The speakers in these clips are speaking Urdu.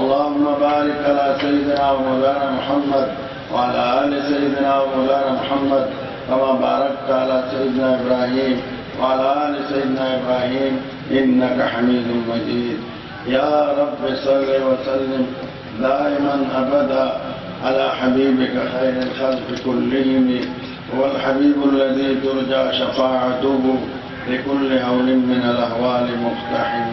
اللهم بارك على سيدنا ومولانا محمد وعلى آل سيدنا ومولانا محمد كما باركت على سيدنا إبراهيم وعلى آل سيدنا إبراهيم إنك حميد مجيد. يا رب صل وسلم دائما أبدا على حبيبك خير الخلق كلهم، هو الحبيب الذي ترجى شفاعته لكل هول من الأهوال مقتحم.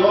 2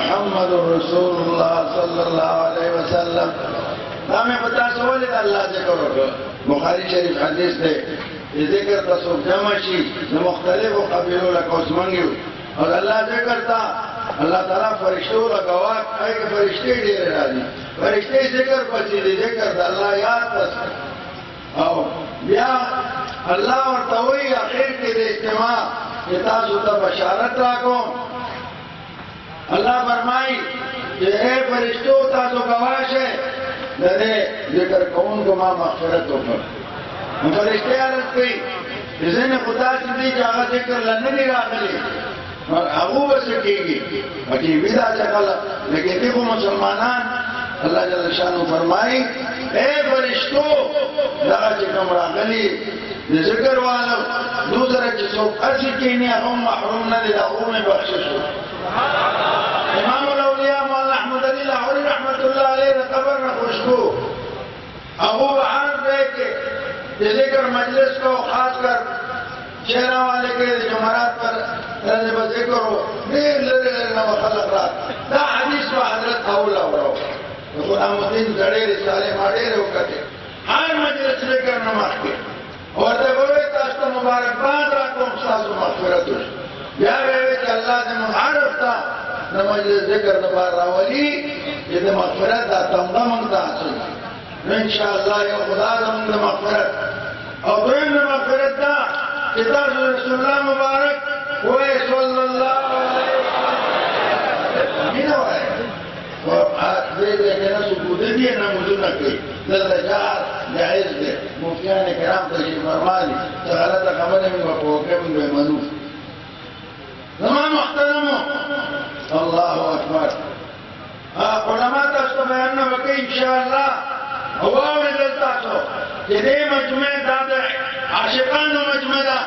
محمد رسول الله صلی اللہ علیہ وسلم. ہمیں پتا سوال ہے اللہ ذکر ہوگا. بخاری شریف حدیث دے ذکر تصوف جمع شی مختلف قبیلوں لکا عثمانگیو اور اللہ ذکر تا اللہ تعالیٰ فرشتوں لگواک آئے کہ فرشتے دیر راضی فرشتے ذکر پسی دی ذکر دا اللہ یاد تس اور بیا اللہ اور توئی اخیر کی دے اجتماع کہ تاسو تا بشارت راکو. اللہ فرمائی کہ اے فرشتوں تاسو گواش ہے دے ذکر کون کو ماں مغفرت ہو کر فرشتے عرض کی جسے نے خدا سے دی جاگا ذکر لننی راکلی ابو بسکی گی باقی ویدہ چکل لیکن دیکھو مسلمانان اللہ جل شانو فرمائی اے فرشتو لگا چکم راکلی ذکر والا دوسرا چسوک اسی کینی اخم محروم ندی لغو میں بخششو. امام الاولیاء مولا احمد علی لاہوری رحمت اللہ علیہ قبر میں خوشبو ابو بحر دے کے ذکر مجلس کو خاص کر شہرہ والے کے جمعرات پر رضی بذکر ہو دیر لرنا وخلق رات دا حدیث و حضرت اولا ہو رہا غلام الدین زڑے رسالے ماڑے رہو کتے ہر مجلس ذکر نماز کے اور دبوئے تاشتا مبارک بعد راکو مستاز و مغفرت ہوش یا رہے کہ اللہ سے محارف تھا مجلس ذکر نبار راولی یہ دے مغفرت دا تمدہ منگتا حاصل انشاءاللہ یہ خدا دا منگتا مغفرت اور دوئن دا مغفرت دا کتاب رسول اللہ مبارک ہوئے صلی اللہ علیہ وسلم مینا ہوئے اور دے دے کہ نہ سکوتے دیئے نہ مجھو نہ کئی دلجات جائز دے مفتیان کرام تشریف فرمالی سغلط خبر میں بپوکے من بے منوف زمان محترمو اللہ اکبر علماء تاسو بیان نہ وکي انشاءاللہ هو دلتا سو چې دې مجمع دا عاشقانو مجمع دا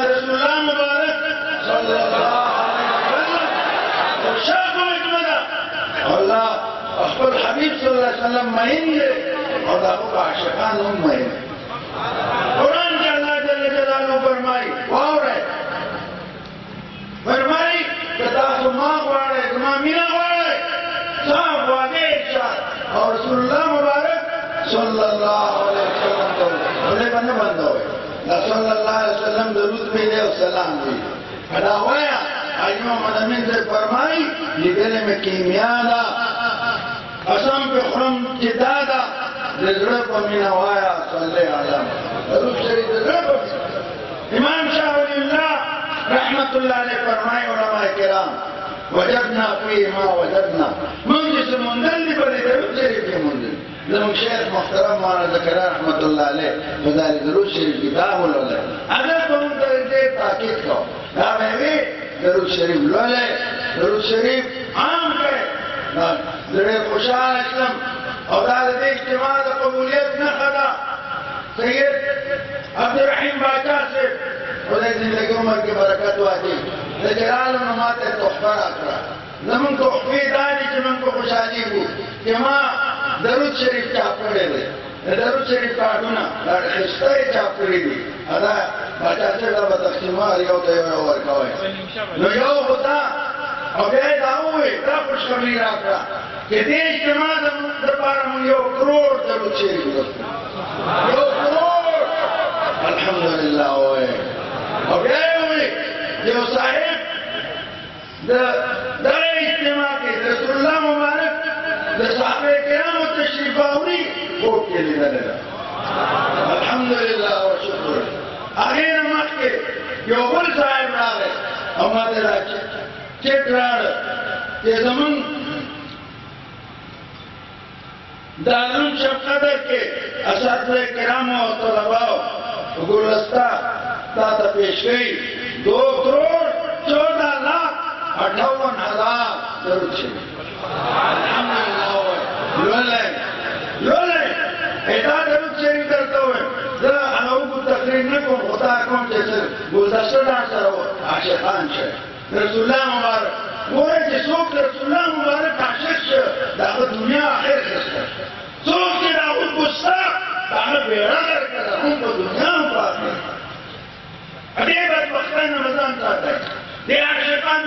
رسول الله مبارک صلی الله علیه وسلم شاف مجمع دا الله خپل حبیب صلی الله علیه وسلم مهین اور دا عاشقانو مهین قرآن کے اللہ جل جلالہ فرمائی واورے فرمائی کہ تاسو ما غواړئ زما مینه غواړئ صاحب واقع ارشاد اور رسول اللہ مبارک صلی اللہ علیہ وسلم کو بھلے بننے بند ہوئے صلی اللہ علیہ وسلم درود بھی دے اور سلام بھی کھڑا ہوا آئیوں مدمین سے فرمائی لگنے میں کیمیانا قسم پہ خرم کی دادا رزڑ پہ مینہ وایا صلی اللہ درود شریف رزڑ پہ امام شاہ ولی اللہ رحمت اللہ علیہ فرمائے علماء کرام وجدنا فيه ما وجدنا من جسم مندل لبني درود شریف کے مندل زمان شیخ محترم مانا ذکرہ رحمت اللہ علیہ فضال درود شریف کتاب لولے اگر تو ان درجے تاکید کرو دا میں درود شریف لولے درود شریف عام کرے درے خوشحال اسلام اور دا دے اجتماع دا قبولیت نہ خدا سید عبدالرحیم باچا سے خدای زندگی عمر کی برکت واجی لجلال نمات تحفر اکرا زمن کو حقی دانی چی من کو خوشحالی بو کہ ماں درود شریف چاپ کرے دے درود شریف کارڈونا خستای چاپ کری دی ادا باچا سے دا بتقسیمار یو تیو ورکاوئے نو یو خدا اور بے داؤوئے دا خوشخبری راکرا کہ دیش کے ماں در پارا من یو کروڑ درود شریف دستا یو کروڑ الحمدللہ ہوئے اور یہ ہوئی جو صاحب در اجتماع کے رسول اللہ مبارک در صحابہ کرام و تشریف آوری ووٹ کے لیے دے رہا الحمدللہ و شکر آگے نماز کے جو بل صاحب را گئے ہمارے را چیک را کہ زمن دارون شب قدر کے اساتذہ کرام و طلباء گلستہ تا پیش گئی 2 کروڑ 14 لاکھ 58,000 درود شریف الحمدللہ لولے ایتا درود شریف کرتا ہوئے ذرا انہوں کو تقریر نہ کو خدا کون جیسے گلدستہ ڈانسر ہو عاشقان شہ رسول اللہ مبارک وہ ہے جسوک رسول اللہ مبارک عاشق شہ داخل دنیا آخر خستا سوک کی داخل گستا داخل بیڑا کر کر ہم کو دنیا میں پاک نہیں ادے بات وقتاً رمضان چاہتا ہے دے عاشقان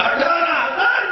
18,000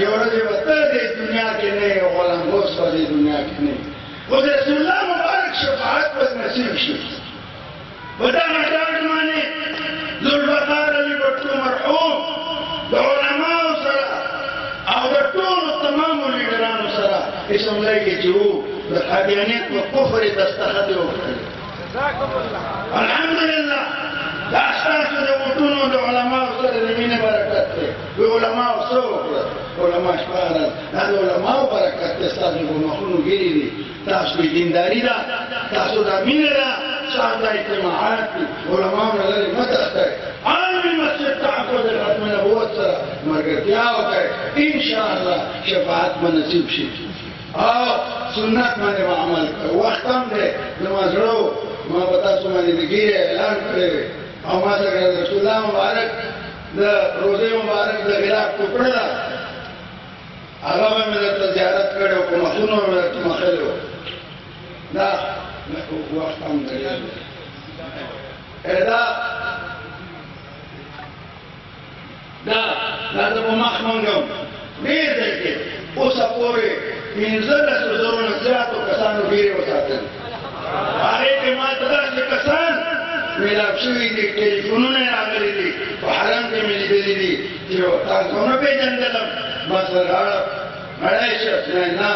یہ ورځ وته د دنیا کې نه او غلام غوث په دې دنیا کې نه خو د رسول الله مبارک شفاعت په نصیب شي ودا مټاټ باندې ذوالفقار علی بټو مرحوم د علماء سره او د ټولو تمامو لیډرانو سره اسم لګي چې وو د قادیانیت او کفر دستخط وکړي الحمدلله دا ستاسو د وټونو د علماء سره د مینې برکت دی د علماء سره علماء شپاره دا د علماء برکت دی ستاسو په مخونو ګیري دي تاسو دینداری ده تاسو د مینې ده تاسو اجتماعات دي علماء نه لري متخته عالم مسجد تعقد ختم نبوت سره مرګتیا وکړي ان شاء الله شفاعت به نصیب شي او سنت باندې عمل کوي وخت هم دی نمازړو ما پتا سو باندې دګیره اعلان کړی او ما سره رسول الله مبارک د روزه مبارک د غلاف ټوکړه ده هغه مې د زیارت کړو کوم خونو ورته مخلو دا وخت هم دی دا د مخ منګم ډېر دی اوس پورې پنځلس زرو زیاتو کسانو ډېر وساتل هغه کې ما داسې کسان میلاپ شوي دي ټلیفونونه یې راغلي دي په حرم کې مې لیدلي دي چې تاسو نه پېژندلم ما سره راړه مړی شخص نه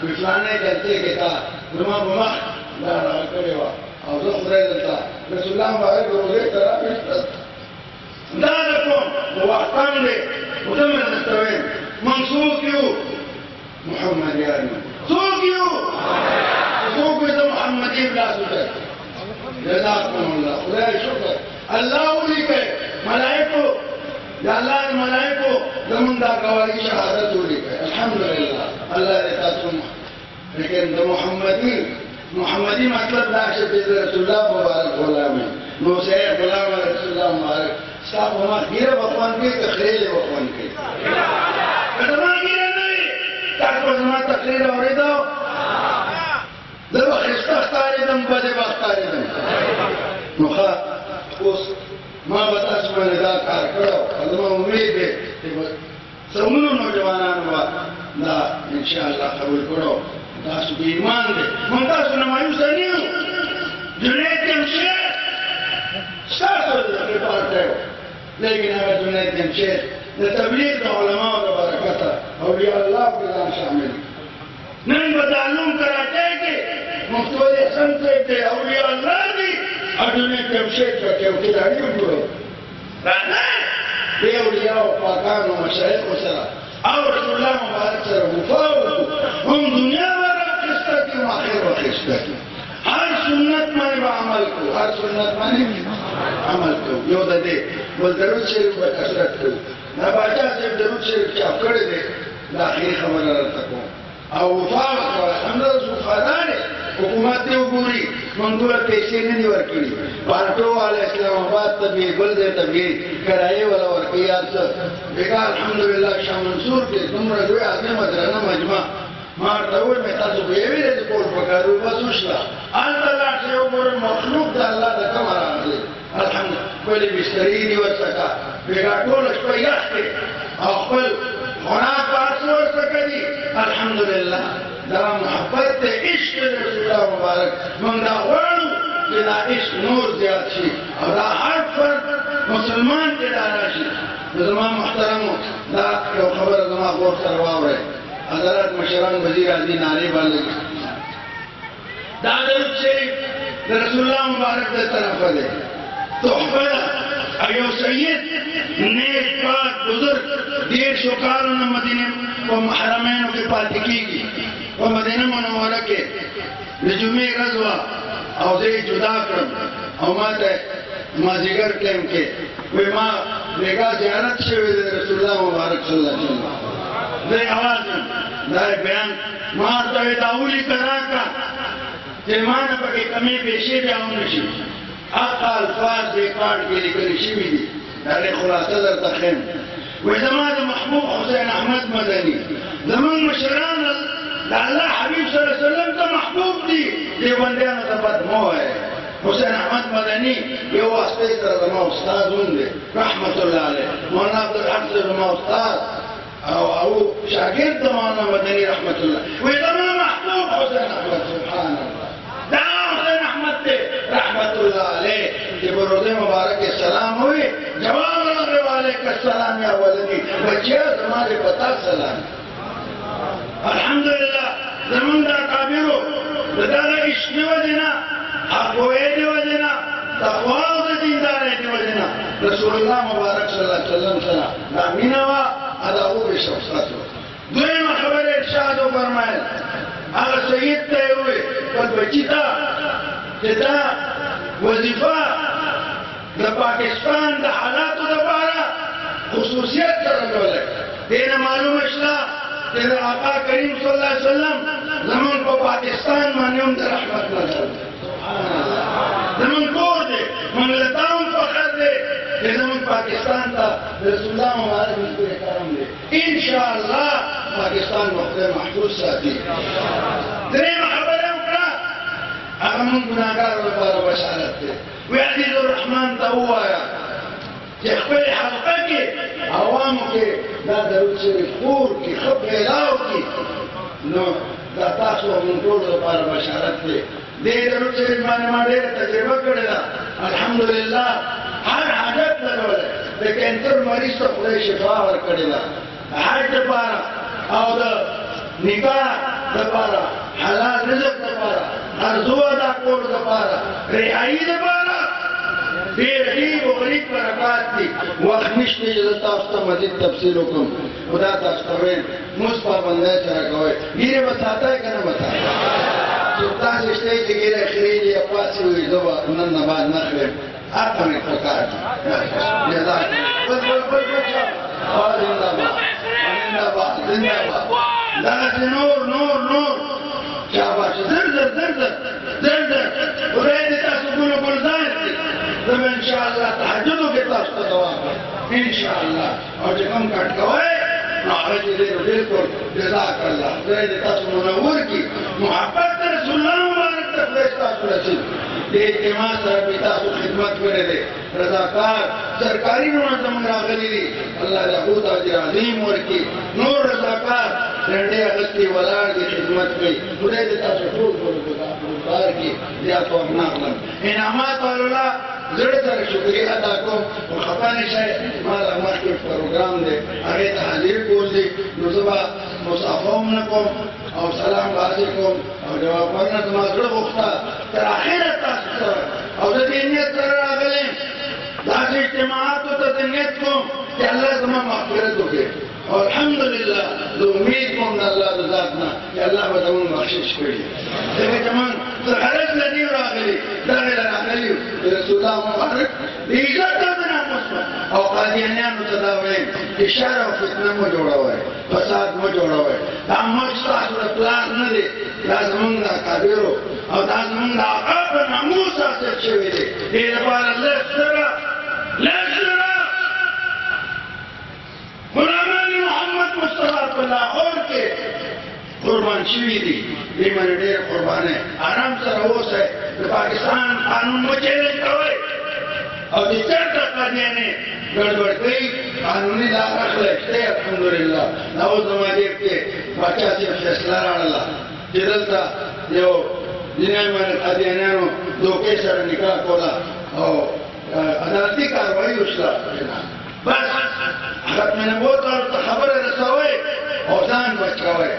فلانې دلته کې تا زما په مخ دا راکړې وه او زه خدای دلته رسول الله مبارک روزې ته راویستل دا د کوم وخت هم دی خو زه مې درته وایم موږ څوک یو محمدیان یو څوک یو څوک د محمدي بلاسو ته جزاكم الله خدای شکر الله ولیکه ملائکو یا الله د ملائکو زمونږ دا ګواهي شهادت ولیکه الحمدلله الله دې تاسو لیکن د محمدي مطلب دا چې د رسول الله مبارک غلام نو سه غلام رسول الله مبارک صاحب ما غیره بخوان کې تخریل بخوان کې کله ما غیره نه تاسو ما تقریر اوریدو زه به ښایسته ښکارېدم بدې به ښکارېدم نو ښه اوس ما به تاسو باندې دا کار کړی او زما امید دی چې څومره نوجوانانو به دا انشاءالله قبول کړو تاسو کې ایمان دی موږ تاسو نه مایوسه نه یو جنید جمشید ستاسو د پارټۍ لیکن هغه جنید جمشید د تبلیغ د علماو د برکته اولیاء الله په ځان شامل نن به تعلم کراچۍ کې مفتي حسن صاحب دی اولیاء الله دي او جنید جمشید پکې او کتابي هم جوړوي راځئ دې اولیاءو پاکانو مشایخو سره او رسول الله مبارک سره وفا وکړو هم دنیا به راخیسته کړي هم آخر واخیسته کړي هر سنت باندې به عمل کوو هر سنت باندې عمل کوو یو د دې بل درود شریف به کثرت کوو دا باچا صاحب درود شریف چاپ کړی دی دا اخري خبره راته کوم او وفا وکړه الحمدلله وفادار حکومت دې وګوري موږ ټول پیسې نه دي ورکړي پارټو والا اسلام آباد ته به بل ځای ته به کرایې ولا ورکړي یار څه بیګا الحمدلله شاه منصور کې دومره لوی عظمت درنه مجمع ما ورته وویل مې تاسو به یې ویلې چې کول پکار وو بس وشله هلته لاړ چې وګورم مخلوق د الله د کومه راغلی الحمدلله خپلې بسترې دي ورڅخه بیګا ټوله شپه یخ دی او خپل خوراک به هر څه ورڅخه دي الحمدلله دا محبت د عشق رسول الله مبارک موږ دا غواړو چې دا عشق نور زیات شي او دا هر فرد مسلمان کې دا راشي زما محترمو دا یو خبره زما غور سره واورئ حضرات مشران وزیر اعظم نعرې باندې دا درود شریف د رسول الله مبارک د طرفه دی تحفه او یو سید نیک پاک بزرگ 150 کالونه مدینه په حرمینو کې پاتې کېږي په مدینه منوره کې د جمعې ورځ وه او زه یې جدا کړم او ما ته مازدیګر ټایم کې وایي ما بیګا زیارت شوی دی د رسول الله مبارک صلی الله علیه وسلم زه یې اواز یم دا یې بیان ما ورته وایي دا ولیکه راکړه چې ما نه پکې کمې پیسې بیا ونه شي هغه الفاظ دې کارډ کې لیکلي شوي دي د هغې خلاصه درته ښیم وایي زما د محبوب حسین احمد مدني زمونږ مشران د الله حبیب صلی الله علیه وسلم ته محبوب دي دیوبندیانو ته بد مه وایئ حسین احمد مدني یو واسطې سره زما استاد هم دی رحمت الله علیه مولانا عبدالحق صاحب زما استاد او شاگرد مولانا مدني رحمت الله وی زمان محبوب حسین احمد سبحان الله دا حسین احمد تے رحمت اللہ علیہ کہ بروز مبارک السلام ہوئی جواب رغب علیک السلام یا ولدی بچیا زمان پتا سلام الحمدللہ زمان دا قابرو دا عشق وجنا حقوی دی وجنا تقوی دی دیندار دی وجنا رسول اللہ مبارک صلی اللہ علیہ وسلم سنا دا مینوا اداو بشخصاتو دویم خبر ارشاد و فرمائل اگر سید تے ہوئے پر بچیتا جدا وظیفہ دا پاکستان دا حالاتو دا پارا خصوصیت کرنگو لے دینا معلوم اشلا دینا آقا کریم صلی اللہ علیہ وسلم زمان کو پاکستان مانیوم دا رحمت نظر زمان کور دے منگلتاؤں فخر دے زمان پاکستان تا رسول اللہ مبارک مذکور کرم دے انشاءاللہ پاکستان مقدر محفوظ ساتھی دریم خبر اکرا اغمون گناہگار لپارا بشارت دے وی عزیز الرحمن تا ہوا آیا کہ اخبر حلقہ کے عواموں کے دا درود شریف خور کی خب غیلاو کی نو دا تاسو منطور لپارا بشارت دے دے درود شریف مانے مانے تجربہ کردہ الحمدللہ ہر حاجت لگولے لیکن تر مریض تا خدای شفا ورکڑلا حج دپارا او دا نکاح دپارا حلال رزق دپارا ارزو ادا کول دپارا رعائی دپارا دیر غیب و غریب برکات دی وقت نشتی جزتا استا مزید تفصیل حکم خدا تا استوین مصفا بندے چرکوئے گیرے بتاتا ہے کہ نہ بتاتا سلطان سشتے چی گیرے خریدی اپاسی ہوئی دوا انن نباد نخرم آتا میں پکار دی جزاک بس اور زندہ بات زندہ بات لغت نور نور نور شاباش زر ورائد تاسو گل ظاہر دی تب انشاءاللہ تحجدو کے تاسو دوام انشاءاللہ اور جکم کٹ کوئے نعرج دیر بالکل جزاک اللہ ورائد تاسو منور کی محبت رسول اللہ مبارک تفریس تاسو رسید دے اجتماع سر تاسو خدمت کرے دے رضاکار سرکاری منظم راغلی دی اللہ لہود اجر عظیم ورکی نور رضاکار رنڈے اغسطی ولار دی خدمت کی خدای دیتا سٹور بلکار کی دیاتو اپناقلم انعامات واللہ زڑ سر شکریہ ادا کو خفانی شاید مالا مخیف پروگرام دے اغیت حاضر کول دی نزبا مصافوم نکم او سلام بازی کم او جواب ورنہ تمازر بختا تر آخرت تاسر او دا دینیت سر آگلیں داس اجتماعاتو تا دنیت کم کہ اللہ زمان مغفرت ہوگے اور الحمدللہ دو امید کم اللہ ذاتنا کہ اللہ بدون بخشش کری دیکھے جمان غرض لدیو راغلی داغل راغلی رسول اللہ مبارک عزت دنا مصبت او قادیانیانو تداوئیں اشارہ و فتنہ مو جوڑا ہوئے فساد مو جوڑا ہوئے دا مجتاس و اطلاق ندے دا زمان دا کابیرو او دا زمان دا عقاب ناموس آسر شوی دے دیر بار اللہ سرہ لسرہ غلامان محمد مصطفیٰ اللہ اور کے قربان شوی دی دی من دیر قربان ہے آرام سر ہوس ہے پاکستان قانون میں چیلنج کوئے اور دی چرتا قادیانے گڑبڑ کئی قانونی لا رکھ لکھتے الحمدللہ نوز نمازیب کے بچہ سے فیصلہ راڑلا جدلتا جو جنہیں من قادیانیانو دوکے سر نکاح کولا اور عدالتی کاروائی اسلا بس ختم نبوت اور خبر رسوئے اوزان بچکوئے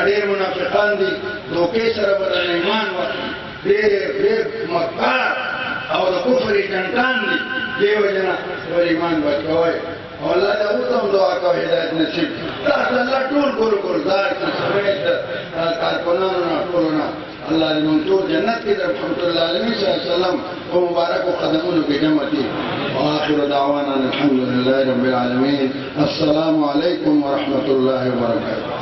دیر منافقان دی دوکے سر برن ایمان وقت دیر مکار او دا کفری جنٹان دی دے وجنا ور ایمان بچکوئے اور اللہ دا اوتم دعا کو ہدایت نصیب تاست اللہ ٹول گرو گردار کی سمیت کارکنانونا ٹولونا اللہ دی منطور جنت کی در محمد اللہ علیہ صلی اللہ علیہ وسلم و مبارک و خدمونو کی جمعتی وآخر دعوانا الحمدللہ رب العالمین السلام علیکم ورحمت اللہ وبرکاتہ